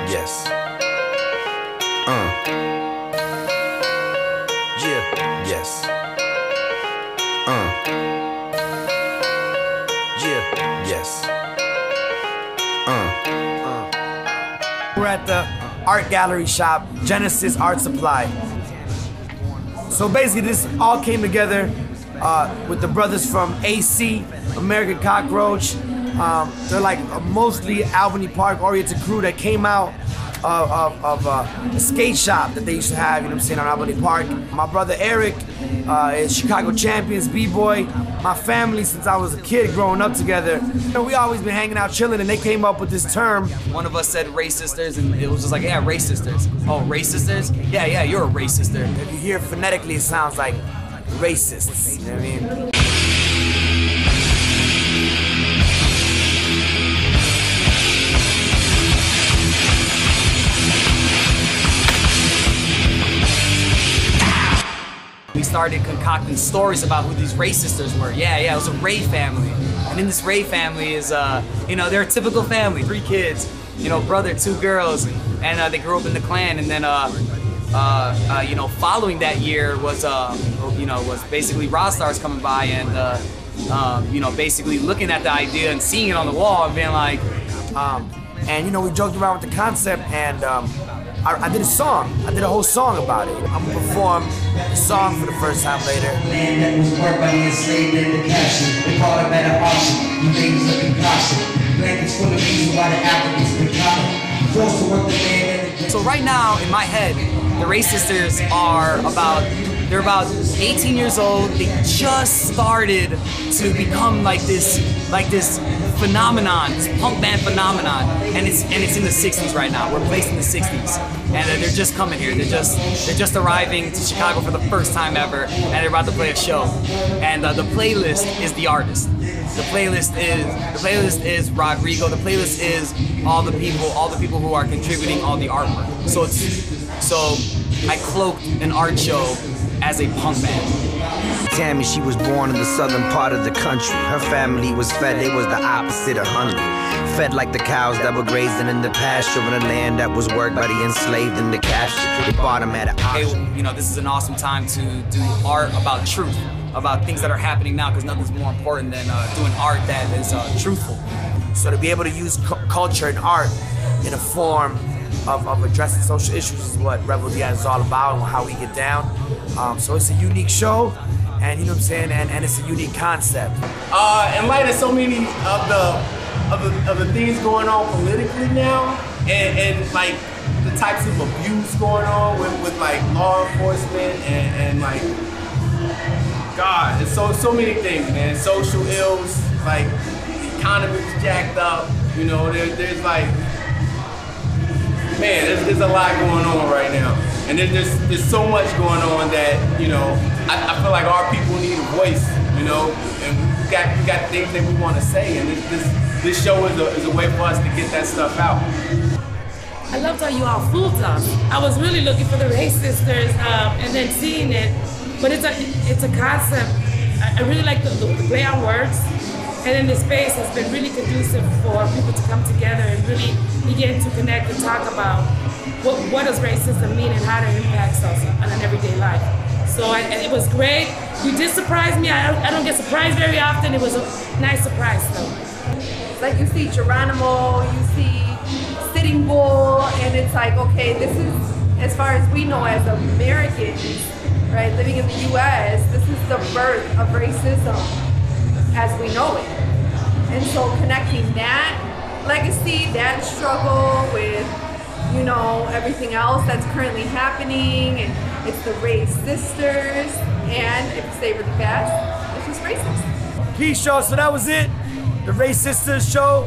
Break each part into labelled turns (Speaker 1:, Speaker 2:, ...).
Speaker 1: Yes. Yeah. Yes. Yeah. Yes.
Speaker 2: We're at the art gallery shop, Genesis Art Supply. So basically this all came together with the brothers from AC, American Cockroach. They're like a mostly Albany Park oriented crew that came out of a skate shop that they used to have, you know what I'm saying, on Albany Park. My brother Eric is Chicago Champions, B-Boy. My family, since I was a kid growing up together, you know, we always been hanging out, chilling, and they came up with this term.
Speaker 3: One of us said race sisters, and it was just like, yeah, race sisters. Oh, race sisters? Yeah, you're a race sister.
Speaker 2: If you hear phonetically, it sounds like racists, you know what I mean?
Speaker 3: We started concocting stories about who these Ray sisters were. Yeah, it was a Ray family. And in this Ray family is, you know, they're a typical family, 3 kids, you know, brother, 2 girls, and they grew up in the clan. And then, you know, following that year was, you know, was basically Raw Stars coming by and, you know, basically looking at the idea and seeing it on the wall and being like,
Speaker 2: and you know, we joked around with the concept, and I did a song. I did a whole song about it. I'm gonna perform the song for the first time later.
Speaker 4: Man that was worked by the enslaved and the captured. They call it better option. You think it's a concoction. Blankets full of reason why the Africans been common. Forced to work the man and the...
Speaker 3: So right now, in my head, the Ray sisters are they're about 18 years old. They just started to become like this phenomenon, this punk band phenomenon, and it's in the 60s right now. We're placed in the 60s, and they're just coming here. They're just arriving to Chicago for the first time ever, and they're about to play a show. And the playlist is the artist. The playlist is Rodrigo. The playlist is all the people who are contributing all the artwork. So I cloaked an art show as a punk band.
Speaker 1: Tammy, she was born in the southern part of the country. Her family was fed, they was the opposite of hungry. Fed like the cows that were grazing in the pasture on the land that was worked by the enslaved and the captured. They bought them at an auction.
Speaker 3: Hey, you know, this is an awesome time to do art about truth, about things that are happening now, because nothing's more important than doing art that is truthful.
Speaker 2: So to be able to use culture and art in a form of addressing social issues is what Rebel Diaz is all about and how we get down. So it's a unique show, and you know what I'm saying, and it's a unique concept.
Speaker 5: In light of so many of the things going on politically now, and like the types of abuse going on with like law enforcement and like, God, it's so many things, man. Social ills, like the economy's jacked up. You know, there's like, man, there's a lot going on right now. And there's so much going on that, you know, I feel like our people need a voice, you know, and we got things that we want to say, and this show is a way for us to get that stuff out.
Speaker 6: I loved how you all fooled us. I was really looking for the Ray sisters, and then seeing it, but it's a concept. I really like the play on words. And then the space has been really conducive for people to come together and really begin to connect and talk about what does racism mean and how it impacts us on an everyday life. So it was great. You did surprise me. I don't get surprised very often. It was a nice surprise though.
Speaker 7: Like you see Geronimo, you see Sitting Bull, and it's like, okay, this is, as far as we know as Americans, right, living in the US, this is the birth of racism as we know it. And so connecting that legacy, that struggle with, you know, everything else that's currently happening, and it's the Ray sisters, and if you say really fast, it's just racist.
Speaker 2: Peace, y'all. So that was it. The Ray Sisters show.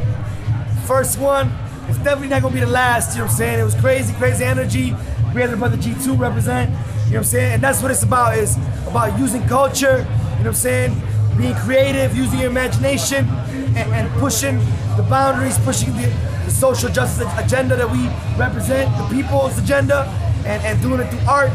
Speaker 2: First one. It's definitely not gonna be the last, you know what I'm saying? It was crazy energy. We had the brother G2 represent, you know what I'm saying? And that's what it's about, is about using culture, you know what I'm saying? Being creative, using your imagination, and pushing the boundaries, pushing the social justice agenda that we represent, the people's agenda, and doing it through art.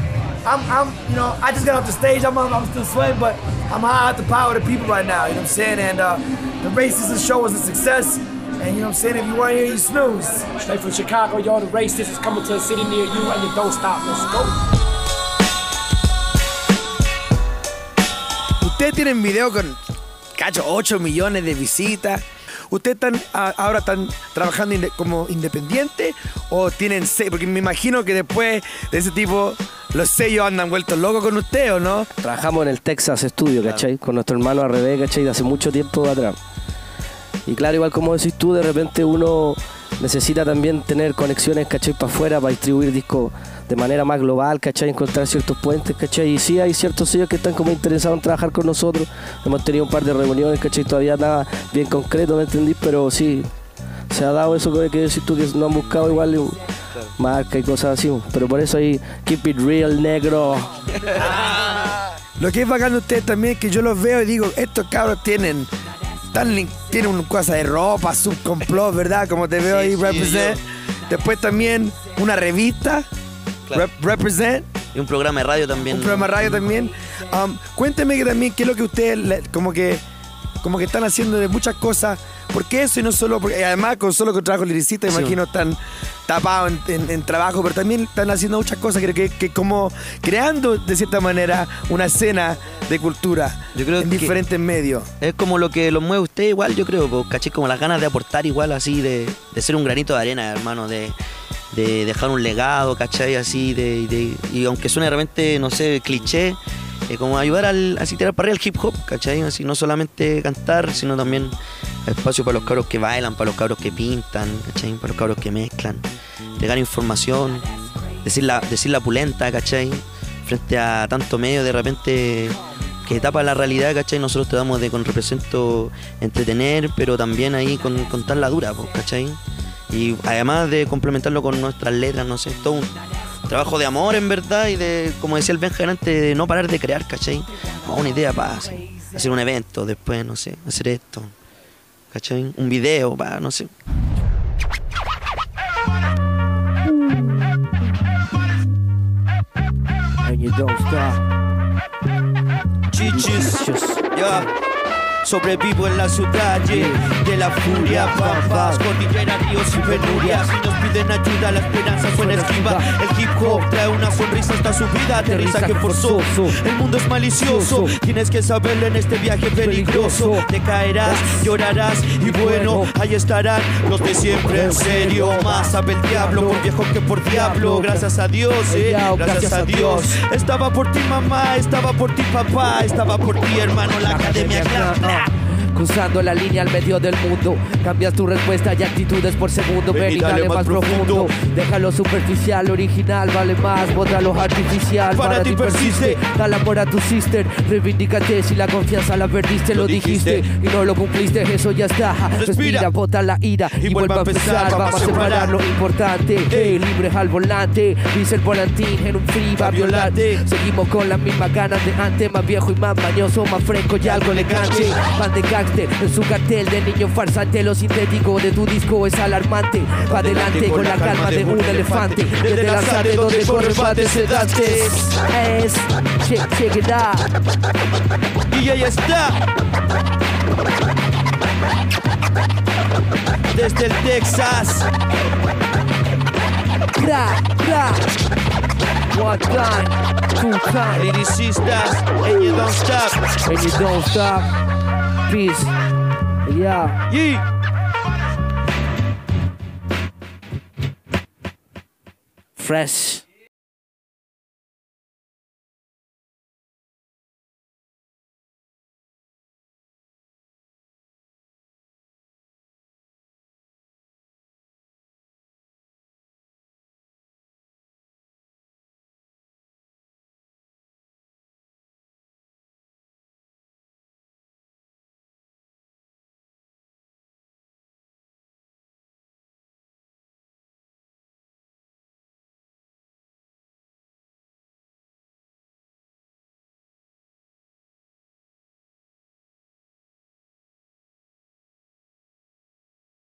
Speaker 2: You know, I just got off the stage, I'm still sweating, but I'm high at the power of the people right now, you know what I'm saying? And the Racism show was a success. And you know what I'm saying? If you weren't here, you snooze.
Speaker 8: Straight from Chicago, y'all, the Racist is coming to a city near you, and you don't stop. Let's go.
Speaker 2: Ustedes tienen video con, 8 millones de visitas. ¿Ustedes ahora están trabajando como independiente o tienen sello? Porque me imagino que después de ese tipo, los sellos andan vueltos locos con ustedes, ¿o no?
Speaker 9: Trabajamos en el Texas Studio, ¿cachai? Con nuestro hermano al revés, ¿cachai? De hace mucho tiempo atrás. Y claro, igual como decís tú, de repente uno necesita también tener conexiones, ¿cachai? Para afuera, para distribuir discos de manera más global, ¿cachai? Encontrar ciertos puentes, ¿cachai? Y sí hay ciertos sellos que están como interesados en trabajar con nosotros. Hemos tenido un par de reuniones, ¿cachai? Todavía nada bien concreto, ¿me entendís? Pero sí, se ha dado eso que decís tú, que no han buscado igual marca y cosas así. Pero por eso ahí, keep it real, negro.
Speaker 2: Lo que es bacán de ustedes también es que yo los veo y digo, estos cabros tienen una cosa de ropa, subcomplot, ¿verdad? Como te veo ahí, Represent. Después también una revista, claro. Represent.
Speaker 10: Y un programa de radio también.
Speaker 2: Un programa de radio también. Cuénteme que también qué es lo que ustedes como que están haciendo de muchas cosas. ¿Por qué eso y no solo? Porque además solo con trabajo liricistas, sí, imagino están tapados en trabajo, pero también están haciendo muchas cosas que como creando de cierta manera una escena de cultura. Yo creo en diferentes medios.
Speaker 10: Es como lo que los mueve usted igual, yo creo, pues, caché, como las ganas de aportar igual así, de ser un granito de arena, hermano, de dejar un legado, ¿cachai? Así, y aunque suene de repente, no sé, cliché, como ayudar así tirar para arriba el hip hop, ¿cachai? Así no solamente cantar, sino también espacio para los cabros que bailan, para los cabros que pintan, ¿cachai? Para los cabros que mezclan, entregar información, decir la pulenta, ¿cachai? Frente a tanto medio de repente que tapa la realidad, ¿cachai? Nosotros tratamos de con represento entretener, pero también ahí contar la dura, ¿cachai? Y además de complementarlo con nuestras letras, no sé, todo un trabajo de amor en verdad y de, como decía el Benja antes, de no parar de crear, ¿cachai? Una idea para hacer un evento, después, no sé, hacer esto, ¿cachai? Un video para, no sé.
Speaker 9: And you don't stop.
Speaker 10: Chichis, yeah. Sobrevivo en la ciudad de la furia, bambas, cordillera, ríos y penurias. Si nos piden ayuda, la esperanza suena esquiva. El hip hop trae una sonrisa hasta su vida, aterrizaje forzoso. El mundo es malicioso, tienes que saberlo en este viaje peligroso. Te caerás, llorarás y bueno, ahí estarán los de siempre en serio. Más sabe el diablo por viejo que por diablo. Gracias a Dios, gracias a Dios. Estaba por ti mamá, estaba por ti papá, estaba por ti hermano, la academia clan.
Speaker 9: Cruzando la línea al medio del mundo, cambias tu respuesta y actitudes por segundo. Ven y dale más profundo. Déjalo superficial, original vale más. Bota lo artificial, para ti persiste. Dale amor a tu sister, reivindícate. Si la confianza la perdiste, lo dijiste y no lo cumpliste, eso ya está. Respira, bota la ira y vuelve a empezar. Vamos a separar lo importante, libres al volante. Dice el volantín en un free va a violarte. Seguimos con las mismas ganas de antes, más viejo y más mañoso, más fresco y algo elegante. Van de en su cartel de niño farsante, lo sintético de tu disco es alarmante. Va adelante con la calma de un elefante, desde el azar de donde corre bates sedantes. Check it out.
Speaker 10: Y ahí está. Desde el Texas.
Speaker 9: One time, two time.
Speaker 10: Liricistas, and you don't stop.
Speaker 9: And you don't stop. Peace. Yeah. Fresh.